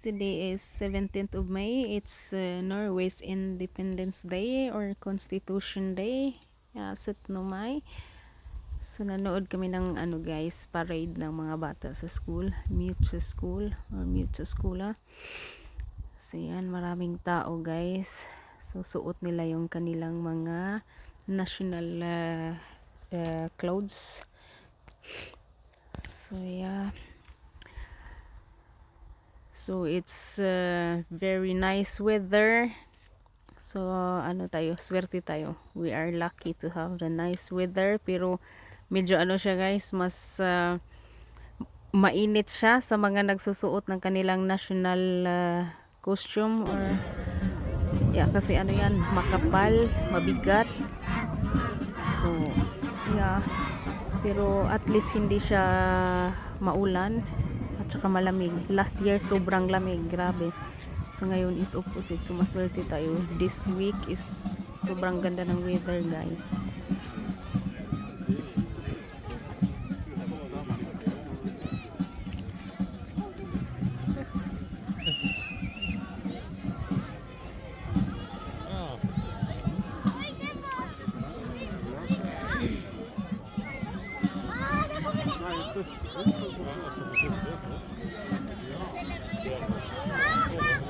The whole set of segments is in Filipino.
today is 17th of May. It's Norway's Independence Day or Constitution Day. Sut no May. So nanood kami ng guys, parade ng mga bata sa school, Mute School or Mute School. So yan, maraming tao guys. So suot nila yung kanilang mga national clothes. So yeah. So it's very nice weather. So swerte tayo. We are lucky to have the nice weather, pero medyo siya guys, mas mainit siya sa mga nagsusuot ng kanilang national costume or kasi yan, makapal, mabigat. So yeah, pero at least hindi siya maulan at saka malamig. Last year sobrang lamig, grabe. So ngayon is opposite, so maswerte tayo. This week is sobrang ganda ng weather guys.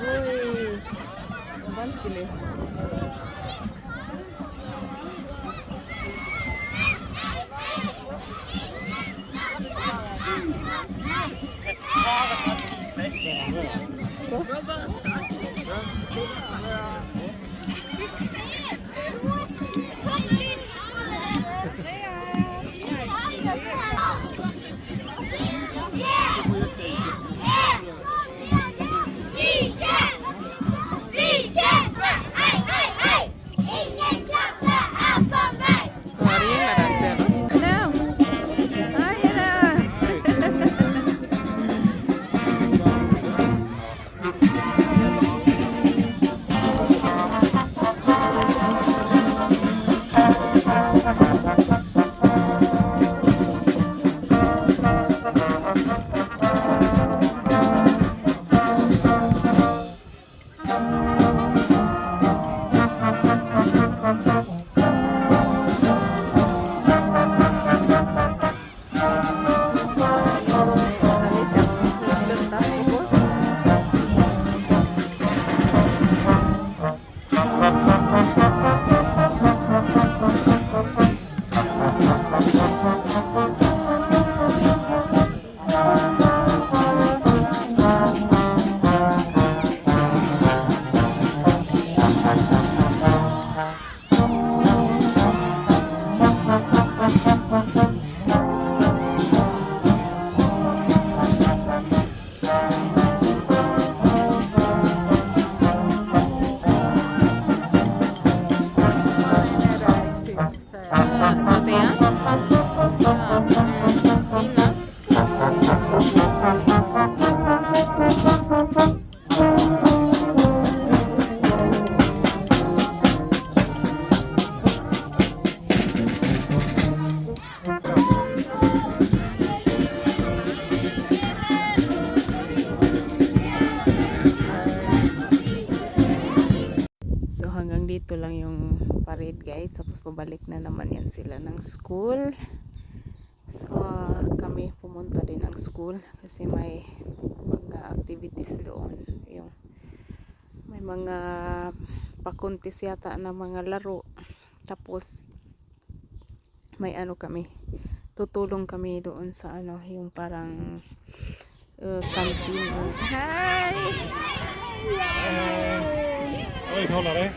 Uy, vanskelig. So hanggang dito lang yung parade guys, tapos pabalik na naman yan sila ng school. So kami pumunta din ng school kasi may mga activities doon, yung may mga pakuntis yata na mga laro, tapos may kami, tutulong kami doon sa yung parang canteen. Hi! Oj, hålla dig.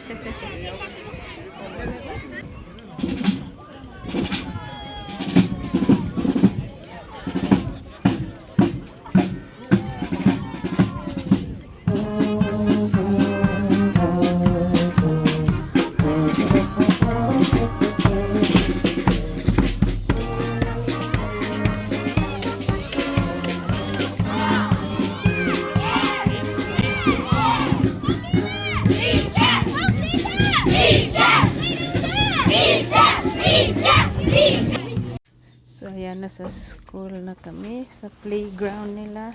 So ayan, nasa school na kami, sa playground nila.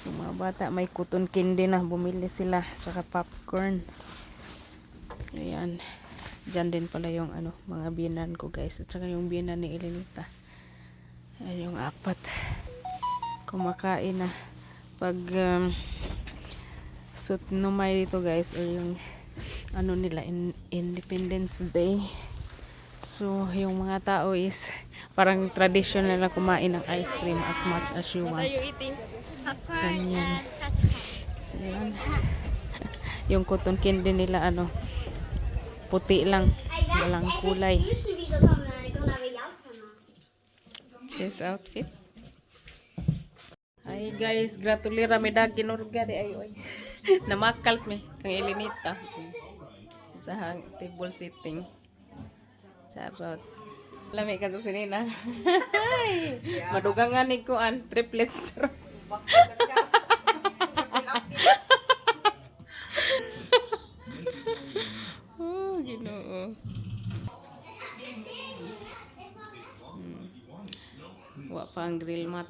Yung mga bata, may cotton candy na. Bumili sila. Tsaka popcorn. So, yan. Diyan din pala yung ano, mga biyanan ko guys. At saka yung biyanan ni Elenita. Ayan yung apat. Kumakain na. Pag Sutnomay dito guys, or yung ano nila, Independence Day. So, yung mga tao is parang traditional na kumain ng ice cream as much as you want. What are you eating? Ganyan. So, yan. Yung cotton candy nila, ano, puti lang. Walang kulay. This outfit. Hi guys, gratulira may dagin orga di ayo ay. Namakals mi kang Elenita. Sa hang table sitting. Charot. Lami ka to sinina. Madugangan ni ko an triplets. Oh, Ginoo. Wa pa ang grill mat.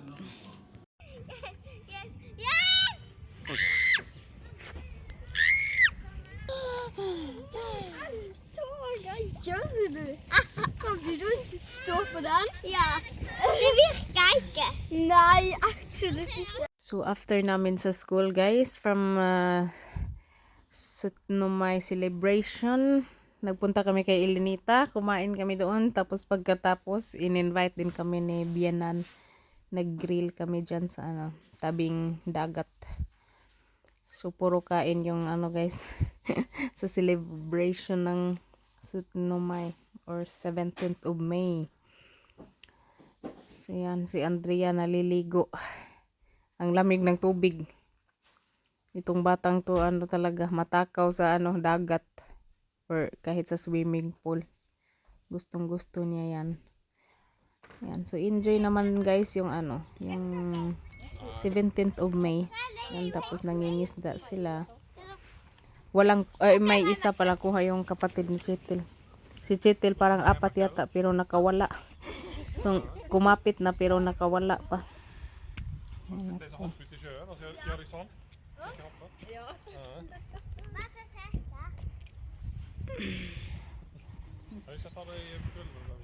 Kom du stå på den? Ja. Det virker ikke. Nei, absolutt ikke. So after namin sa school guys, from Sutnomay celebration, nagpunta kami kay Elenita, kumain kami doon, tapos pagkatapos in-invite din kami ni Bianan, nag-grill kami dyan sa ano, tabing dagat. So puro kain yung ano guys, sa celebration ng Sutnomay or 17th of May. So yan, si Andrea naliligo. Ang lamig ng tubig. Itong batang to ano talaga matakaw sa ano dagat or kahit sa swimming pool. Gustong gusto niya yan. Yan, so enjoy naman guys yung ano, yung 17th of May. Yan, tapos nangingisda sila. Walang may isa pala kuha yung kapatid ni Chetil. Si Chetil parang apat yata pero nakawala. So kumapit na pero nakawala pa. Det är så hopp ut i sjön och så gör det sånt. Jag ska hoppa. Ja. Jag ska ta dig på gulvet.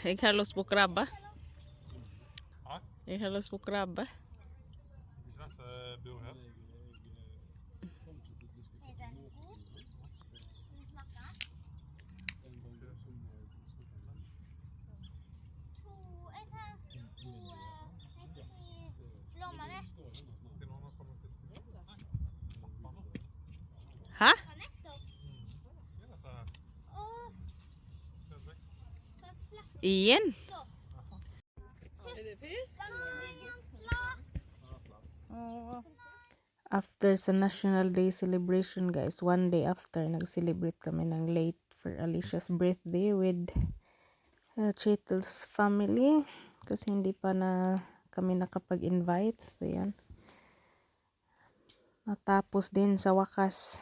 Ik halos på krabba. Ja, Ik halos på krabba. Lasse bor här. Det är någon som kommer till pappa. Ha? Det är så här. Kärlek. Iyan. After sa National Day celebration guys, one day after, nag-celebrate kami ng late for Alicia's birthday with Chetel's family. Kasi hindi pa na kami nakapag-invite. So yan. Natapos din sa wakas.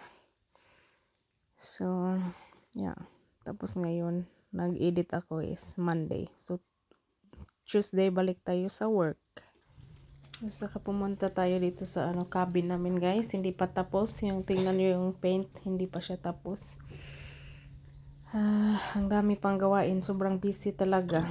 So, yeah. Tapos ngayon, nag-edit ako is Monday. So, Tuesday balik tayo sa work. So, saka pumunta tayo dito sa ano cabin namin guys. Hindi pa tapos. Yung tingnan nyo yung paint. Hindi pa siya tapos. Ang dami pang gawain. Sobrang busy talaga.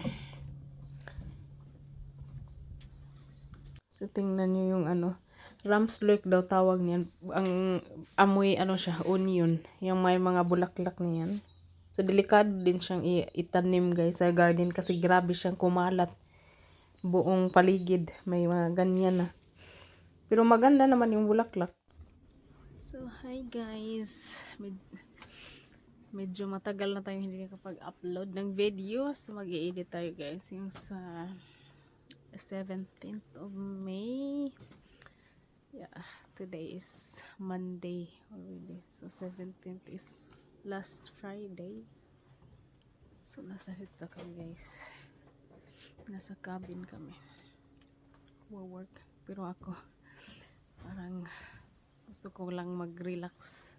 So, tingnan nyo yung ano. Ramslurk daw tawag niyan. Ang amoy ano siya, onion. Yung may mga bulaklak niyan. So, delikado din siyang itanim guys sa garden kasi grabe siyang kumalat. Buong paligid. May mga ganyan na. Pero maganda naman yung bulaklak. So, hi guys. Medyo matagal na tayo hindi nakapag-upload ng video. So, mag-i-edit tayo guys. Yung sa 17th of May. Yeah, today is Monday already. So 17th is last Friday. So nasa hita kami guys. Nasa cabin kami. Work. Pero ako parang gusto ko lang mag-relax.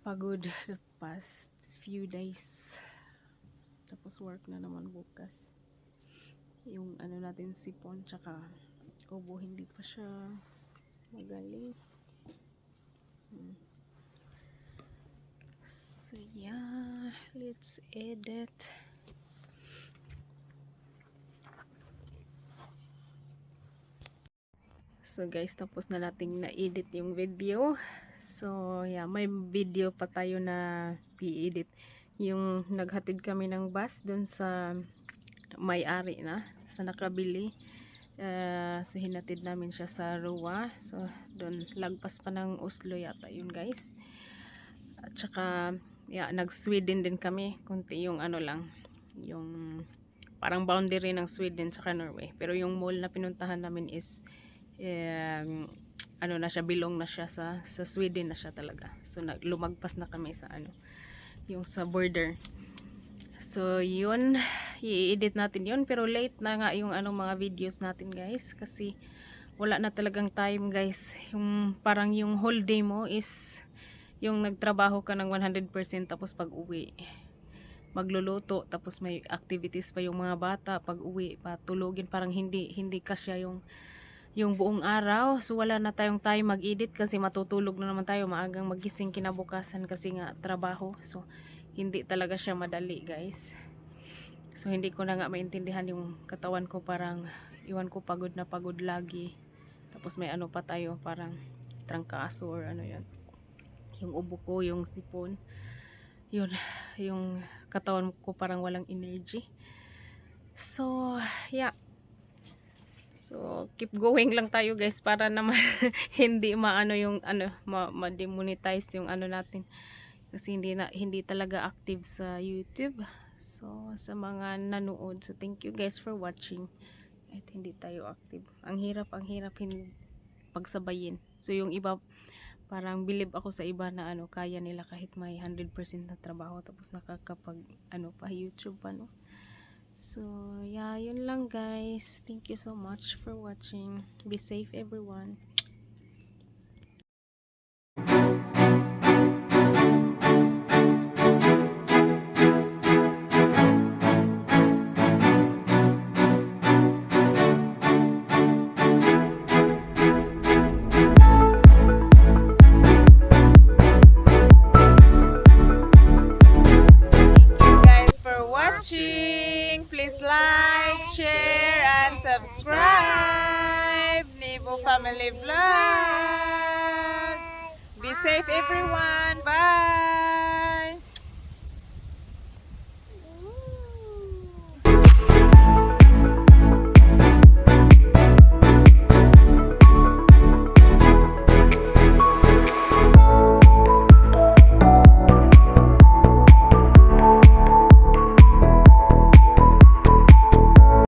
Pagod the past few days. Tapos work na naman bukas. Yung ano natin sipon tsaka ubo hindi pa siya magaling. So yeah, let's edit. So guys, tapos na nating na-edit yung video. So yeah, may video pa tayo na i-edit. Yung naghatid kami ng bus dun sa may-ari na, sa nakabili. So hinatid namin siya sa Roa. So dun lagpas pa ng Oslo yata yun guys. At saka yeah, nag-Sweden din kami. Kunti yung ano lang, yung parang boundary ng Sweden saka Norway. Pero yung mall na pinuntahan namin is ano na siya, bilong na siya sa Sweden na siya talaga. So lumagpas na kami sa ano, yung sa border. So yun, i-edit natin yun, pero late na nga yung anong mga videos natin guys, kasi wala na talagang time guys. Yung parang yung whole day mo is yung nagtrabaho ka ng 100%, tapos pag uwi magluluto, tapos may activities pa yung mga bata, pag uwi patulogin, parang hindi kasya yung buong araw. So wala na tayong time mag-edit kasi matutulog na naman tayo, maagang magising kinabukasan kasi nga trabaho. So hindi talaga siya madali guys. So hindi ko na nga maintindihan yung katawan ko, parang iwan ko pagod na pagod lagi. Tapos may ano pa tayo, parang trangkaso or ano yan, yung ubo ko, yung sipon, yun, yung katawan ko parang walang energy. So yeah, so keep going lang tayo guys, para naman hindi maano yung ano, ma-demonetize yung ano natin, kasi hindi talaga active sa YouTube. So sa mga nanood, so thank you guys for watching. At hindi tayo active, ang hirap pagsabayin. So yung iba, parang believe ako sa iba na ano, kaya nila kahit may 100% na trabaho tapos nakakapag ano pa YouTube pa, no? So yeah, yun lang guys. Thank you so much for watching. Be safe everyone. Please like, share, and subscribe. Nibo Family Vlog. Be safe everyone. Bye.